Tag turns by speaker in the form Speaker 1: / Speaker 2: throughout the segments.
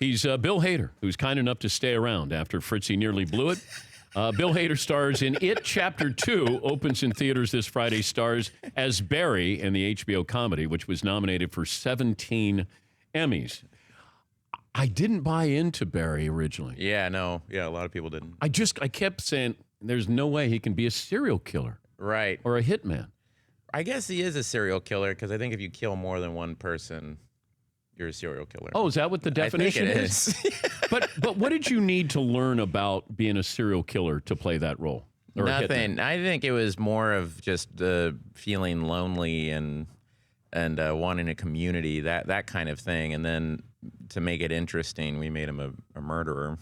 Speaker 1: He's Bill Hader, who's kind enough to stay around after Fritzy nearly blew it. Bill Hader stars in It Chapter 2, opens in theaters this Friday, stars as Barry in the HBO comedy, which was nominated for 17 Emmys. I didn't buy into Barry originally.
Speaker 2: Yeah, no. Yeah, a lot of people didn't.
Speaker 1: I kept saying, there's no way he can be a serial killer.
Speaker 2: Right.
Speaker 1: Or a hitman.
Speaker 2: I guess he is a serial killer because I think if you kill more than one person, you're a serial killer.
Speaker 1: Oh, is that what the definition
Speaker 2: I think it
Speaker 1: is? But what did you need to learn about being a serial killer to play that role? Or
Speaker 2: Nothing. I think it was more of just feeling lonely and wanting a community, that kind of thing. And then to make it interesting, we made him a murderer.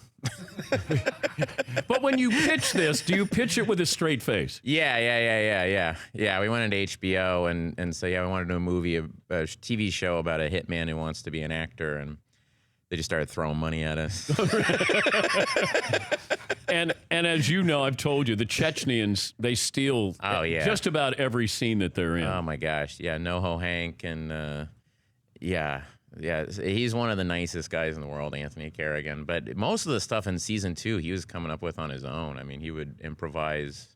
Speaker 1: But when you pitch this, do you pitch it with a straight face?
Speaker 2: Yeah. We went into HBO and said, we want to do a movie, a TV show about a hitman who wants to be an actor, and they just started throwing money at us.
Speaker 1: And as you know, I've told you, the Chechnyans, they steal just about every scene that they're in.
Speaker 2: Oh my gosh, yeah, NoHo Hank, and yeah, he's one of the nicest guys in the world, Anthony Carrigan. But most of the stuff in season 2, he was coming up with on his own. I mean, he would improvise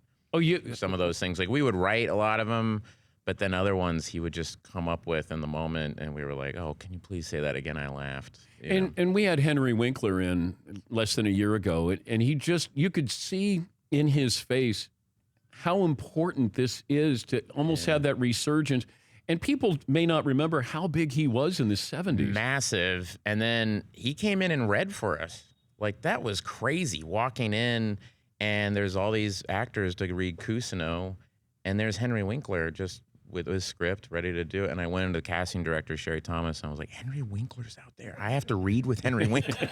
Speaker 2: some of those things. Like, we would write a lot of them, but then other ones he would just come up with in the moment, and we were like, oh, can you please say that again? I laughed.
Speaker 1: And we had Henry Winkler in less than a year ago, and he just, you could see in his face how important this is to almost have that resurgence. And people may not remember how big he was in the 70s.
Speaker 2: Massive. And then he came in and read for us. Like, that was crazy. Walking in, and there's all these actors to read Cousineau, and there's Henry Winkler just with his script ready to do it. And I went into the casting director, Sherry Thomas, and I was like, Henry Winkler's out there. I have to read with Henry Winkler.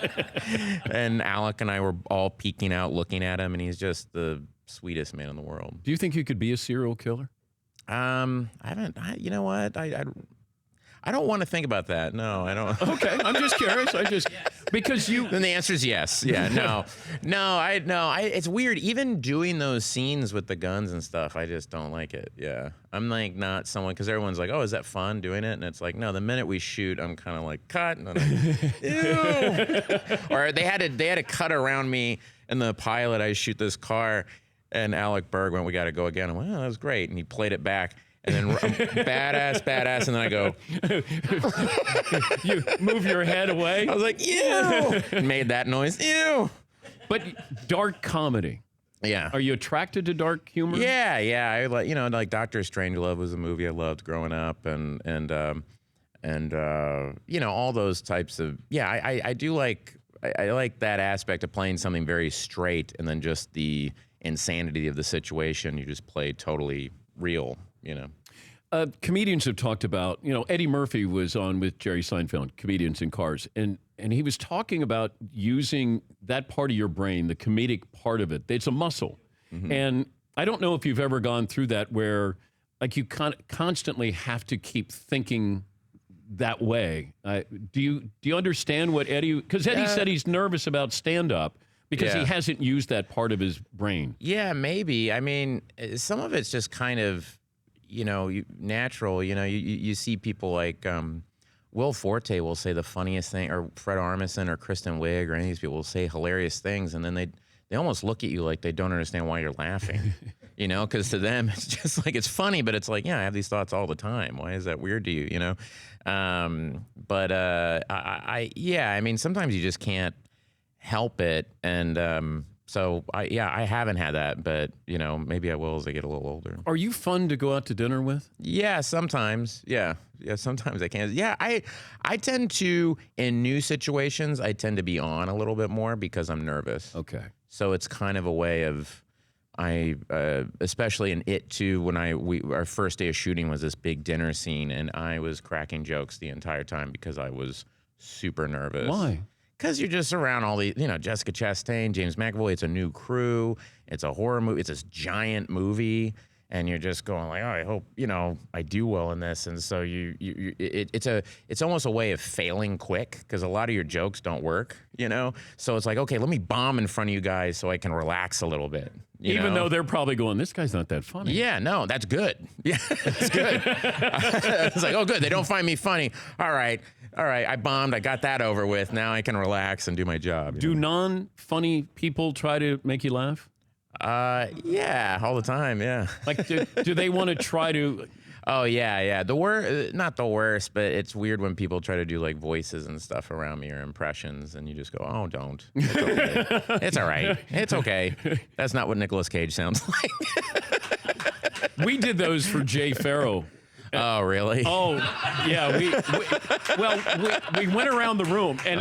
Speaker 2: And Alec and I were all peeking out, looking at him, and he's just the sweetest man in the world.
Speaker 1: Do you think you could be a serial killer?
Speaker 2: You know what? I don't want to think about that. No, I don't.
Speaker 1: Okay, I'm just curious. Because
Speaker 2: Then the answer is yes. Yeah, no. It's weird. Even doing those scenes with the guns and stuff, I just don't like it. Yeah. I'm like not someone, because everyone's like, oh, is that fun doing it? And it's like, no, the minute we shoot, I'm kind of like, cut. And I'm like, ew. Or they had to cut around me in the pilot. I shoot this car. And Alec Berg went, we got to go again. I went, oh, that was great. And he played it back. And then badass. And then I go.
Speaker 1: You move your head away?
Speaker 2: I was like, ew. Made that noise. Ew.
Speaker 1: But dark comedy.
Speaker 2: Yeah.
Speaker 1: Are you attracted to dark humor?
Speaker 2: Yeah. I like Dr. Strangelove was a movie I loved growing up. And all those types of, I do like, I like that aspect of playing something very straight and then just the insanity of the situation. You just play totally real,
Speaker 1: Comedians have talked about, Eddie Murphy was on with Jerry Seinfeld, Comedians in Cars, and he was talking about using that part of your brain, the comedic part of it. It's a muscle. Mm-hmm. And I don't know if you've ever gone through that where like you constantly have to keep thinking that way. Do you understand what Eddie, because Eddie said he's nervous about stand-up because he hasn't used that part of his brain.
Speaker 2: Yeah, maybe. I mean, some of it's just kind of, natural. You see people like Will Forte will say the funniest thing, or Fred Armisen or Kristen Wiig or any of these people will say hilarious things, and then they almost look at you like they don't understand why you're laughing. Because to them it's just like, it's funny, but it's like, I have these thoughts all the time. Why is that weird to you? I mean, sometimes you just can't help it, and so I haven't had that, but maybe I will as I get a little older.
Speaker 1: Are you fun to go out to dinner with?
Speaker 2: Yeah, sometimes. Yeah, sometimes I can. Yeah, I tend to, in new situations, I tend to be on a little bit more because I'm nervous.
Speaker 1: Okay.
Speaker 2: So it's kind of a way of, especially in It 2, when our first day of shooting was this big dinner scene, and I was cracking jokes the entire time because I was super nervous.
Speaker 1: Why?
Speaker 2: Because you're just around all the, Jessica Chastain, James McAvoy. It's a new crew. It's a horror movie. It's this giant movie, and you're just going like, oh, I hope I do well in this. And so it's almost a way of failing quick because a lot of your jokes don't work. So it's like, okay, let me bomb in front of you guys so I can relax a little bit.
Speaker 1: Even though they're probably going, this guy's not that funny.
Speaker 2: Yeah, no, that's good. Yeah, that's good. It's like, oh, good. They don't find me funny. All right. all right, I bombed. I got that over with. Now I can relax and do my job.
Speaker 1: Do non-funny people try to make you laugh?
Speaker 2: Yeah, all the time. Yeah.
Speaker 1: Like, do they want to try to?
Speaker 2: Oh yeah. Not the worst, but it's weird when people try to do like voices and stuff around me or impressions, and you just go, "Oh, don't. It's okay. It's all right. It's okay." That's not what Nicolas Cage sounds like.
Speaker 1: We did those for Jay Farrow.
Speaker 2: Oh, really?
Speaker 1: Oh, yeah. We went around the room, and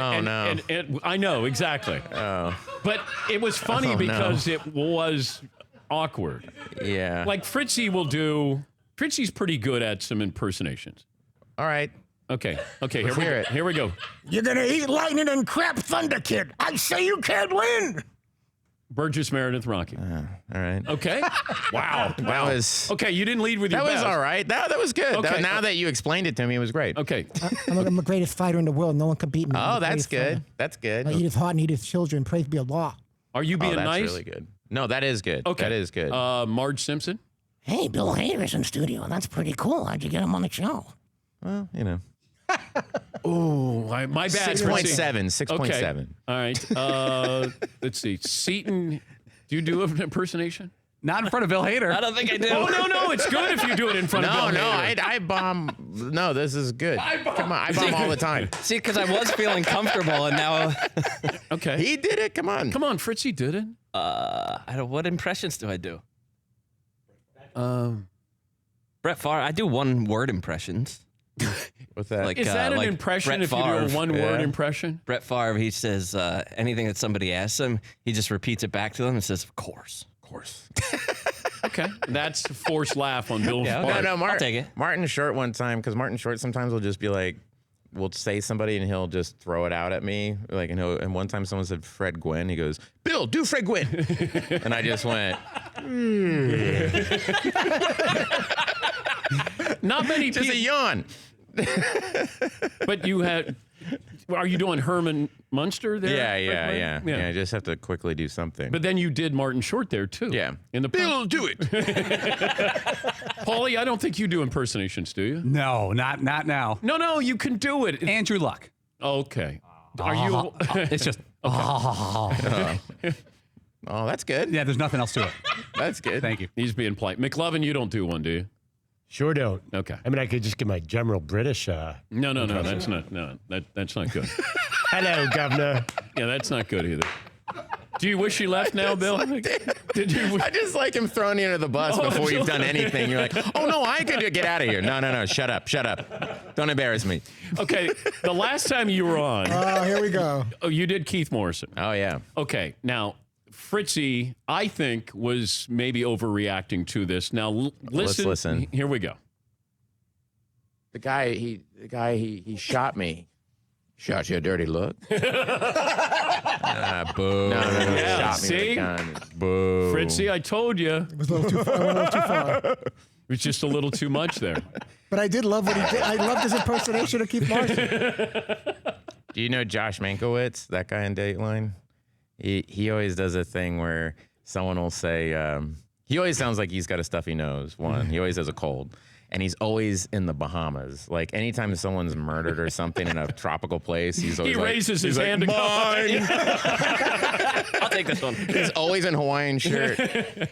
Speaker 1: I know exactly.
Speaker 2: Oh,
Speaker 1: But it was funny because it was awkward.
Speaker 2: yeah.
Speaker 1: Like Fritzy's pretty good at some impersonations.
Speaker 2: All right.
Speaker 1: Okay. Here we go.
Speaker 3: You're gonna eat lightning and crap Thunder Kid. I say you can't win.
Speaker 1: Burgess Meredith Rocky.
Speaker 2: All right.
Speaker 1: Okay. Wow.
Speaker 2: That was
Speaker 1: Okay, you didn't lead with your
Speaker 2: that was
Speaker 1: best.
Speaker 2: all right. That was good.
Speaker 1: Okay.
Speaker 2: Now that you explained it to me, it was great.
Speaker 1: Okay.
Speaker 3: I'm the greatest fighter in the world. No one can beat me. I'm
Speaker 2: Oh,
Speaker 3: the
Speaker 2: that's
Speaker 3: greatest
Speaker 2: good.
Speaker 3: fighter.
Speaker 2: That's good.
Speaker 3: I eat his heart and eat his children. Praise be Allah.
Speaker 1: Are you being
Speaker 2: that's
Speaker 1: nice?
Speaker 2: really good. No, that is good.
Speaker 1: Okay.
Speaker 2: That is good.
Speaker 1: Marge Simpson.
Speaker 3: Hey, Bill Hader's in studio. That's pretty cool. How'd you get him on the show?
Speaker 2: Well, you know.
Speaker 1: Oh, my bad.
Speaker 2: 6.7. 6.7.
Speaker 1: Okay. All right. Let's see. Seton. Do you do an impersonation?
Speaker 4: Not in front of Bill Hader.
Speaker 5: I don't think I do.
Speaker 1: Oh, no. It's good if you do it in front of Bill Hader.
Speaker 2: I bomb. No, this is good. Come on, I bomb all the time.
Speaker 5: See, because I was feeling comfortable, and now
Speaker 1: Okay.
Speaker 2: He did it. Come on.
Speaker 1: Come on, Fritzy did it.
Speaker 5: I don't. What impressions do I do?
Speaker 1: Um,
Speaker 5: Brett Favre. I do one-word impressions.
Speaker 2: What's that?
Speaker 5: Like,
Speaker 1: is that an
Speaker 5: like
Speaker 1: impression
Speaker 5: Brett
Speaker 1: if you do a
Speaker 5: Favre.
Speaker 1: one-word
Speaker 2: Yeah.
Speaker 1: impression?
Speaker 5: Brett Favre. He says anything that somebody asks him, he just repeats it back to them and says, "Of course."
Speaker 1: Okay. That's a forced laugh on Bill's
Speaker 5: Yeah,
Speaker 1: part.
Speaker 5: okay.
Speaker 2: No,
Speaker 5: I'll take it.
Speaker 2: Martin Short one time, because Martin Short sometimes will just be like, we'll say somebody and he'll just throw it out at me. Like, and one time someone said Fred Gwynn. He goes, "Bill, do Fred Gwynn." And I just went,
Speaker 1: Not many
Speaker 2: just a
Speaker 1: people.
Speaker 2: yawn.
Speaker 1: But you had. Are you doing Herman Munster there?
Speaker 2: Yeah. I just have to quickly do something.
Speaker 1: But then you did Martin Short there too.
Speaker 2: yeah.
Speaker 1: In the
Speaker 2: Bill, do it.
Speaker 1: Paulie, I don't think you do impersonations, do you?
Speaker 4: No, not now.
Speaker 1: No, you can do it.
Speaker 4: Andrew Luck.
Speaker 1: Okay. Are you?
Speaker 4: It's just,
Speaker 2: Oh, that's good.
Speaker 4: yeah, there's nothing else to it.
Speaker 2: That's good.
Speaker 4: Thank you.
Speaker 1: He's being polite. McLovin, you don't do one, do you?
Speaker 6: Sure don't.
Speaker 1: Okay.
Speaker 6: I mean, I could just get my general British.
Speaker 1: No, that's not. No, that's not good.
Speaker 6: Hello, Governor.
Speaker 1: Yeah, that's not good either. Do you wish you left now, Bill? Did you?
Speaker 2: I just like him throwing you under the bus before you've done anything. You're like, "Oh no, I could get out of here." No, shut up. Don't embarrass me.
Speaker 1: Okay, the last time you were on,
Speaker 3: Oh, here we go.
Speaker 1: you did Keith Morrison.
Speaker 2: Oh yeah.
Speaker 1: Okay, now Fritzy, I think, was maybe overreacting to this. Now listen.
Speaker 2: Let's listen.
Speaker 1: Here we go.
Speaker 2: The guy he shot me. Shot you a dirty look. Boo. No.
Speaker 1: Yeah,
Speaker 2: Shot me with
Speaker 1: see?
Speaker 2: a gun. Boo.
Speaker 1: Fritzy, I told you.
Speaker 3: It was a little too far. I went a little too far.
Speaker 1: It was just a little too much there.
Speaker 3: But I did love what he did. I loved his impersonation of Keith Morrison.
Speaker 2: Do you know Josh Mankiewicz, that guy in Dateline? He always does a thing where someone will say, he always sounds like he's got a stuffy nose, one. He always has a cold. And he's always in the Bahamas. Like, anytime someone's murdered or something in a tropical place, he's always
Speaker 1: He raises his hand to
Speaker 2: mine.
Speaker 5: I'll take this one.
Speaker 2: He's always in Hawaiian shirt.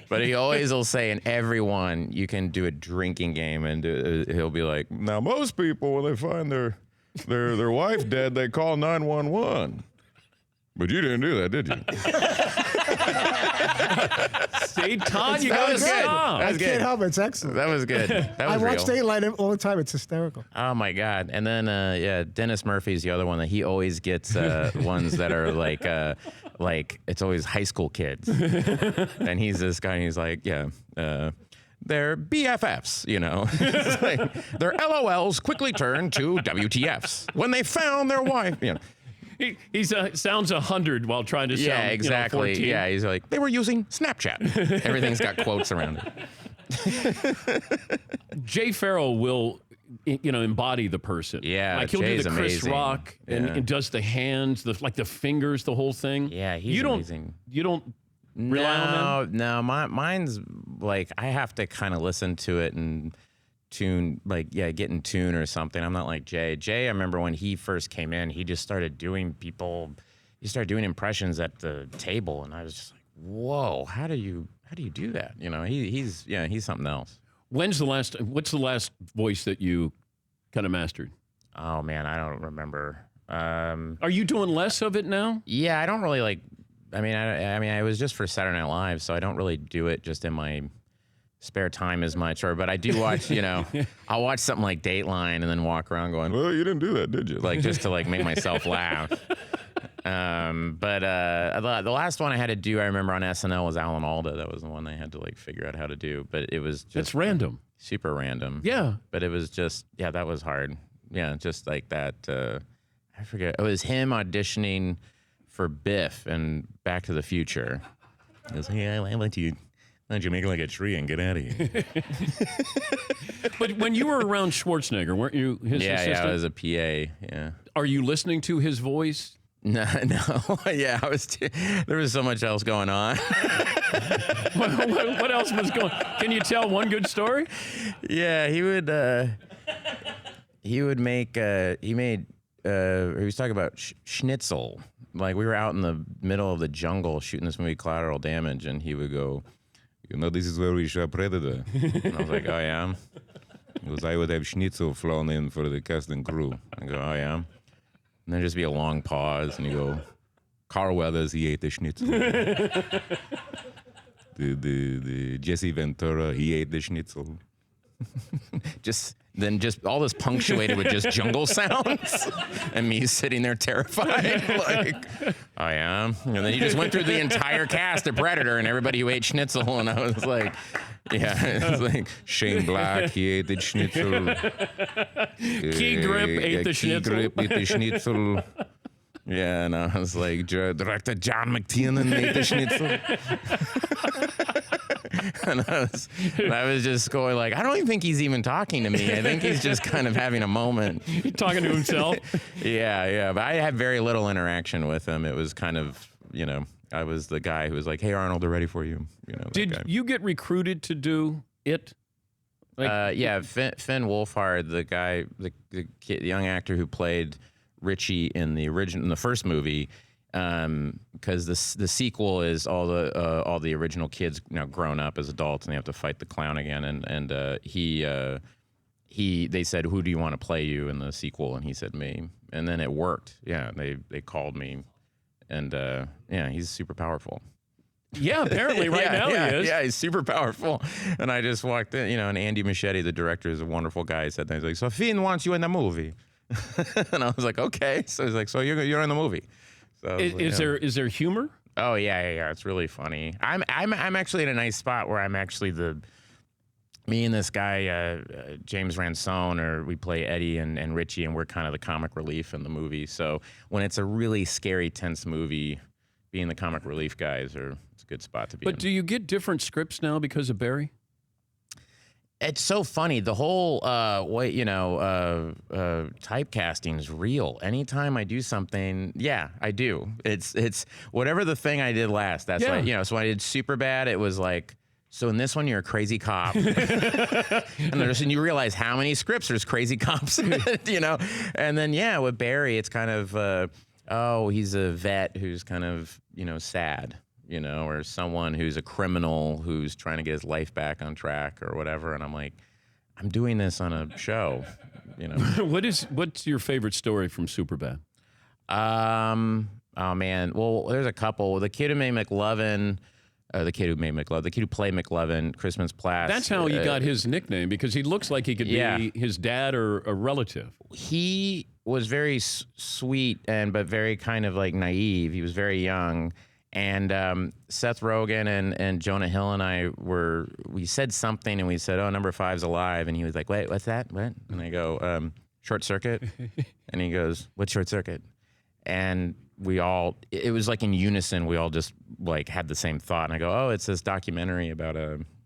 Speaker 2: But he always will say, in every one, you can do a drinking game. And he'll be like, now, most people, when they find their wife dead, they call 911. But you didn't do that, did you?
Speaker 1: See, Todd, you
Speaker 2: That
Speaker 1: gotta
Speaker 2: was good.
Speaker 1: stop.
Speaker 2: That
Speaker 3: I
Speaker 2: was
Speaker 3: can't
Speaker 2: good.
Speaker 3: help it. It's excellent.
Speaker 2: That was good. That was
Speaker 3: I watch
Speaker 2: real.
Speaker 3: Dateline all the time. It's hysterical.
Speaker 2: Oh my God. And then Dennis Murphy's the other one that he always gets ones that are like it's always high school kids. And he's this guy and he's like, they're BFFs, you know. It's like, their LOLs quickly turned to WTFs when they found their wife, you know.
Speaker 1: He sounds 100 while trying to sound,
Speaker 2: Yeah, exactly.
Speaker 1: 14.
Speaker 2: Yeah, he's like, they were using Snapchat. Everything's got quotes around it.
Speaker 1: Jay Farrow will, embody the person.
Speaker 2: Yeah,
Speaker 1: like he'll
Speaker 2: Jay's
Speaker 1: do the Chris
Speaker 2: amazing.
Speaker 1: Rock and does the hands, the fingers, the whole thing.
Speaker 2: Yeah, he's amazing.
Speaker 1: You don't rely on them?
Speaker 2: No, mine's like I have to kind of listen to it and tune, like, yeah, get in tune or something. I'm not like Jay. Jay, I remember when he first came in, he just started doing impressions at the table, and I was just like, whoa, how do you do that? You know, he's something else.
Speaker 1: What's the last voice that you kind of mastered?
Speaker 2: Oh man, I don't remember.
Speaker 1: Are you doing less of it now?
Speaker 2: Yeah, I don't really like. I mean, I was just for Saturday Night Live, so I don't really do it just in my spare time as much. But I do watch. You know, I'll watch something like Dateline and then walk around going, "Well, you didn't do that, did you?" Like just to like make myself laugh. But the last one I had to do, I remember on SNL, was Alan Alda. That was the one I had to like figure out how to do. But it was just
Speaker 1: That's random.
Speaker 2: super random.
Speaker 1: Yeah.
Speaker 2: But it was just, yeah, that was hard. Yeah, just like that. I forget. It was him auditioning for Biff and Back to the Future. He goes, "Hey, why don't you make like a tree and get out of here?"
Speaker 1: But when you were around Schwarzenegger, weren't you his assistant?
Speaker 2: Yeah, I was a PA. Yeah.
Speaker 1: Are you listening to his voice?
Speaker 2: No. Yeah, there was so much else going on.
Speaker 1: What else was going? Can you tell one good story?
Speaker 2: Yeah, he was talking about schnitzel. Like we were out in the middle of the jungle shooting this movie Collateral Damage, and he would go, "You know, this is where we shot Predator." And I was like, "Oh yeah." He goes, "I would have schnitzel flown in for the cast and crew." I go, "Oh yeah." And then just be a long pause, and you go, "Carl Weathers, he ate the schnitzel." the Jesse Ventura, he ate the schnitzel. just all this punctuated with just jungle sounds, and me sitting there terrified, like, "I am." And then he just went through the entire cast of Predator and everybody who ate schnitzel, and I was like, yeah, it was like Shane Black, he ate the schnitzel.
Speaker 1: Key Grip ate the schnitzel.
Speaker 2: Key Grip ate the schnitzel. Yeah, and I was like, Director John McTiernan ate the schnitzel. And I was just going like, I don't even think he's even talking to me. I think he's just kind of having a moment.
Speaker 1: He's talking to himself?
Speaker 2: Yeah. But I had very little interaction with him. It was kind of, you know, I was the guy who was like, "Hey, Arnold, they're ready for you." You know.
Speaker 1: Did you get recruited to do it?
Speaker 2: Yeah, Finn Wolfhard, the guy, the young actor who played Richie in the first movie, because the sequel is all the original kids now grown up as adults, and they have to fight the clown again. And they said, "Who do you want to play you in the sequel?" And he said, "Me." And then it worked. Yeah, they called me, and yeah, he's super powerful.
Speaker 1: Yeah, apparently right now he is.
Speaker 2: Yeah, he's super powerful. And I just walked in, you know, and Andy Machete, the director, is a wonderful guy. He said, he's like, "So Finn wants you in the movie." And I was like, "Okay." So he's like, "So you're in the movie." So
Speaker 1: Is there humor?
Speaker 2: Oh yeah. It's really funny. I'm actually in a nice spot where I'm actually me and this guy, James Ransone, we play Eddie and Richie, and we're kind of the comic relief in the movie. So when it's a really scary, tense movie, being the comic relief guys it's a good spot to be in.
Speaker 1: But do you get different scripts now because of Barry?
Speaker 2: It's so funny. The whole typecasting is real. Anytime I do something, yeah, I do. It's whatever the thing I did last. That's
Speaker 1: Yeah.
Speaker 2: right. You know, so when I did Superbad, it was like, so in this one you're a crazy cop, and you realize how many scripts there's crazy cops in it, you know. And then yeah, with Barry, it's kind of he's a vet who's kind of, you know, sad. You know, or someone who's a criminal who's trying to get his life back on track or whatever. And I'm like, I'm doing this on a show, you know.
Speaker 1: What's your favorite story from Superbad?
Speaker 2: Oh man, well, there's a couple. The kid who played McLovin, Chris Mintz-Plasse.
Speaker 1: That's how he got his nickname, because he looks like he could be his dad or a relative.
Speaker 2: He was very sweet but very kind of like naive. He was very young. And Seth Rogen and Jonah Hill and I we said something, and we said, "Oh, number 5's alive." And he was like, "Wait, what's that? What?" And I go, "Short Circuit." And he goes, "What's Short Circuit?" And it was like in unison, we all just like had the same thought. And I go, "Oh, it's this documentary about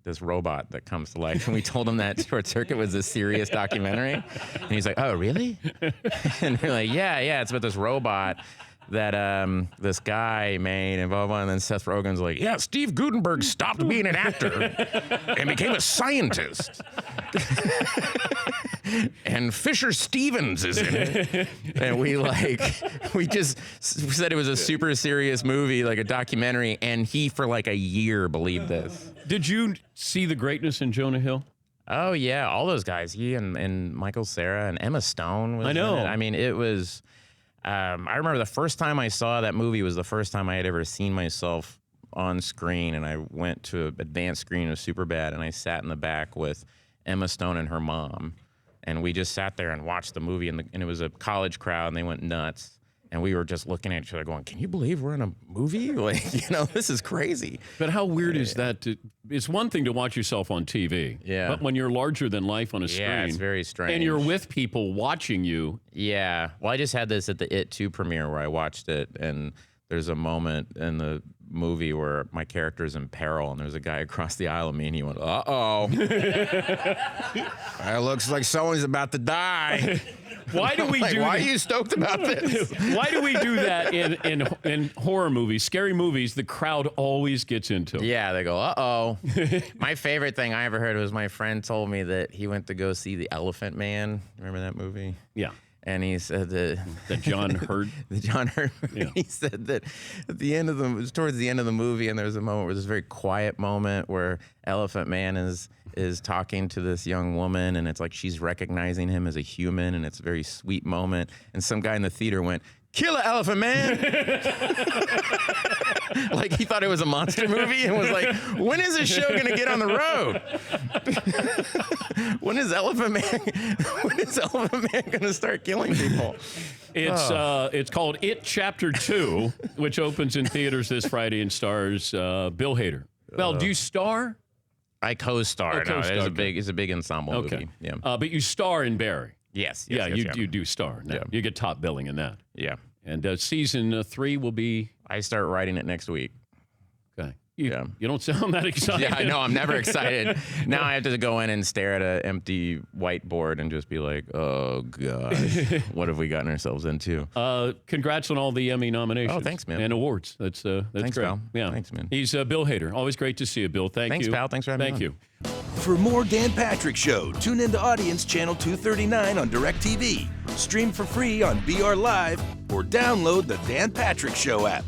Speaker 2: this robot that comes to life." And we told him that Short Circuit was a serious documentary. And he's like, "Oh, really?" And we're like, yeah, it's about this robot this guy made and blah, blah, blah. And then Seth Rogen's like, yeah, Steve Guttenberg stopped being an actor and became a scientist. And Fisher Stevens is in it. And we just said it was a super serious movie, like a documentary. And he, for like a year, believed this.
Speaker 1: Did you see the greatness in Jonah Hill?
Speaker 2: Oh, yeah. All those guys. He and Michael Cera and Emma Stone was
Speaker 1: I know.
Speaker 2: in it. I mean, it was... I remember the first time I saw that movie was the first time I had ever seen myself on screen, and I went to an advanced screening of Superbad, and I sat in the back with Emma Stone and her mom, and we just sat there and watched the movie, and it was a college crowd, and they went nuts, and we were just looking at each other going, can you believe we're in a movie? Like, this is crazy.
Speaker 1: But how weird is that? It's one thing to watch yourself on TV.
Speaker 2: Yeah.
Speaker 1: But when you're larger than life on a screen.
Speaker 2: Yeah, it's very strange.
Speaker 1: And you're with people watching you.
Speaker 2: Yeah. Well, I just had this at the It 2 premiere where I watched it, and there's a moment in the movie where my character's in peril, and there's a guy across the aisle of me, and he went, uh-oh. It looks like someone's about to die.
Speaker 1: Why do we
Speaker 2: Like,
Speaker 1: do
Speaker 2: why are
Speaker 1: that?
Speaker 2: you stoked about this?
Speaker 1: Why do we do that in horror movies, scary movies? The crowd always gets into.
Speaker 2: Yeah, they go, uh-oh. My favorite thing I ever heard was my friend told me that he went to go see The Elephant Man. Remember that movie?
Speaker 1: Yeah.
Speaker 2: And he said that
Speaker 1: John Hurt.
Speaker 2: the John Hurt.
Speaker 1: Yeah.
Speaker 2: He said that at the end of it was towards the end of the movie, and there was a moment where this very quiet moment where Elephant Man is talking to this young woman, and it's like she's recognizing him as a human, and it's a very sweet moment. And some guy in the theater went, "Kill an Elephant Man!" Like he thought it was a monster movie, and was like, "When is this show gonna get on the road? When is Elephant Man gonna start killing people?"
Speaker 1: It's called It Chapter 2, which opens in theaters this Friday and stars Bill Hader. Well, do you star?
Speaker 2: I co-star.
Speaker 1: Oh, co-star,
Speaker 2: It's a big ensemble movie. Yeah.
Speaker 1: But you star in Barry.
Speaker 2: Yes.
Speaker 1: Yeah, you do star. Now.
Speaker 2: Yeah.
Speaker 1: You get top billing in that.
Speaker 2: Yeah.
Speaker 1: And season 3 will be.
Speaker 2: I start writing it next week.
Speaker 1: Okay.
Speaker 2: Yeah.
Speaker 1: You don't sound that excited.
Speaker 2: Yeah, I know. I'm never excited. Now I have to go in and stare at an empty whiteboard and just be like, oh, gosh, what have we gotten ourselves into?
Speaker 1: Congrats on all the Emmy nominations.
Speaker 2: Oh, thanks, man.
Speaker 1: And awards. That's
Speaker 2: Thanks,
Speaker 1: great.
Speaker 2: pal.
Speaker 1: Yeah.
Speaker 2: Thanks, man.
Speaker 1: He's Bill Hader. Always great to see you, Bill. Thanks,
Speaker 2: Thanks, pal. Thanks for having me
Speaker 1: Thank
Speaker 2: on.
Speaker 1: you.
Speaker 7: For more Dan Patrick Show, tune into Audience Channel 239 on DirecTV. Stream for free on BR Live or download the Dan Patrick Show app.